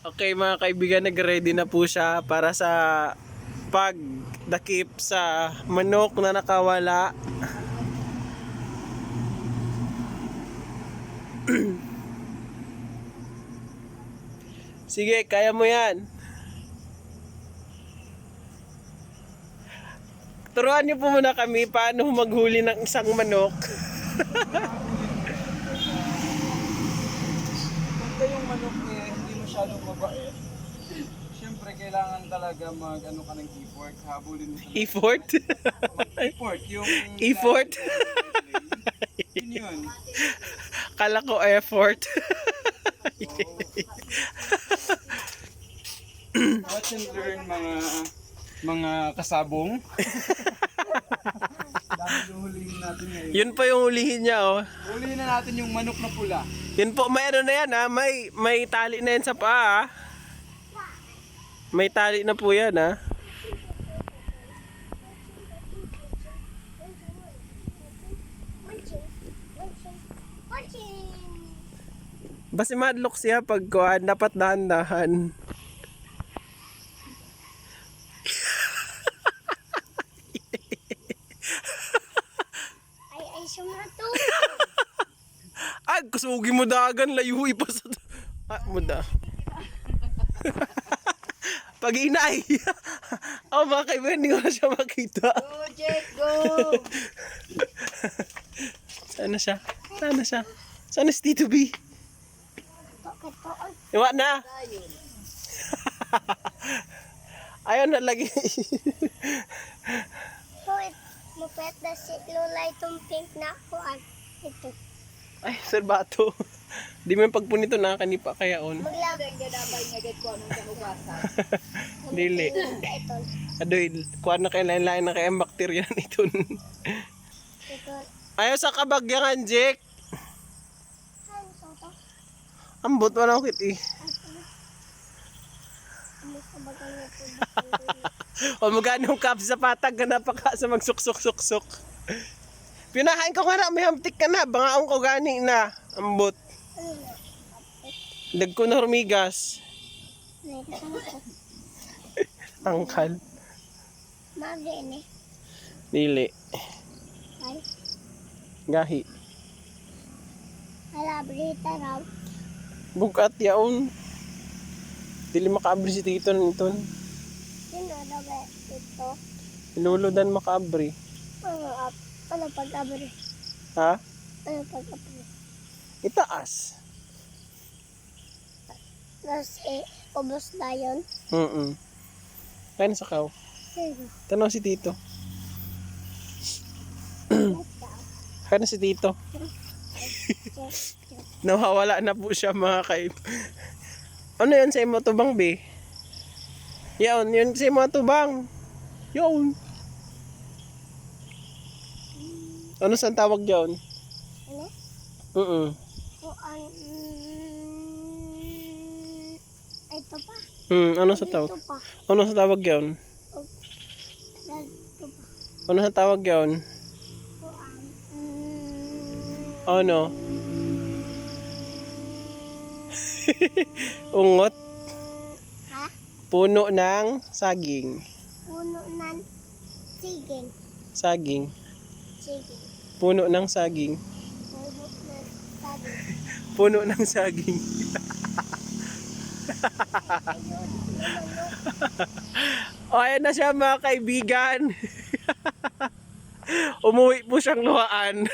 Okay mga kaibigan, nag-ready na po siya para sa pagdakip sa manok na nakawala. Sige, kaya mo yan. Turuan niyo po muna kami paano maghuli ng isang manok. Pagka yung manok hindi masyadong mabait, siyempre kailangan talaga mag-ano ka ng effort, habulin mo sa Effort? effort, yung Effort? yun yun. Kala ko effort. Watch and learn mga kasabong. Dahil yung hulihin natin ngayon. Yun pa yung hulihin niya, oh. Hulihin na natin yung manok na pula. Yun po, may ano na yan, ha? May tali na yan sa paa, ha? May tali na po yan, ha? Basta madlock siya pag kuhan, dapat dahan-dahan. Ay, sumato. Ay, kusugi mo dagan, layuhi pa sa... Ah, muda. Pag inay. Oh, mga kaibigan, hindi ko na siya makita. Go, Jack, go. Sana siya? Sana siya? Sana si Tito B? Iwa na. Ayaw na lagi. Hoy, mapet na si Lola itong pink na kuan. Ito. Ay, serbato. Di mo yung pagpunito nakakanipa kaya on. Maglagay ka na ba yung agad ko anong kanugasan? Dili. Ito. Adoy, kuha na kayo lain-lain na kayang bakterya nito. Ito. Ayaw sa kabagyangan, Jake. Ano sa ito? Ambot, wala ko kit eh. Ano sa bagal na ito? O magano kap sa patag na napaka sa magsuksok-suksok. Pinahain ko nga na, may hamtik ka na. Bangaon ko gani na. Ambot. Ano na? Dag ko na rumigas. Ito na ko. Angkal. Mabin eh. Dili. Ay, Gahi. alabrita raw. Bukat yaon. Dili makaabri si Tito nito. Sino na ba ito? Iluludan makaabri. Ano pag-abri? Ha? Ano pag-abri? Itaas. Tapos ubos na yun. Kain sa kaw. Sino? Tanong si Tito. Kain na si Tito. Nawawala na po siya mga kaib. Ano yan sa imo tubang be? Yaon, yun sa imo tubang. Yaon. Ano sa tawag yaon? Ano? Kuan. Ito pa. Ano sa tawag? Ito pa. Ano sa tawag yaon? Ito pa. Ano sa tawag yaon? Kuan. Ano? Ungot. Ha? Puno ng saging. Puno ng siging. Saging. Siging. Puno ng saging. Puno ng sabi. Puno ng saging. O, ayan na siya mga kaibigan. Umuwi po siyang luhaan.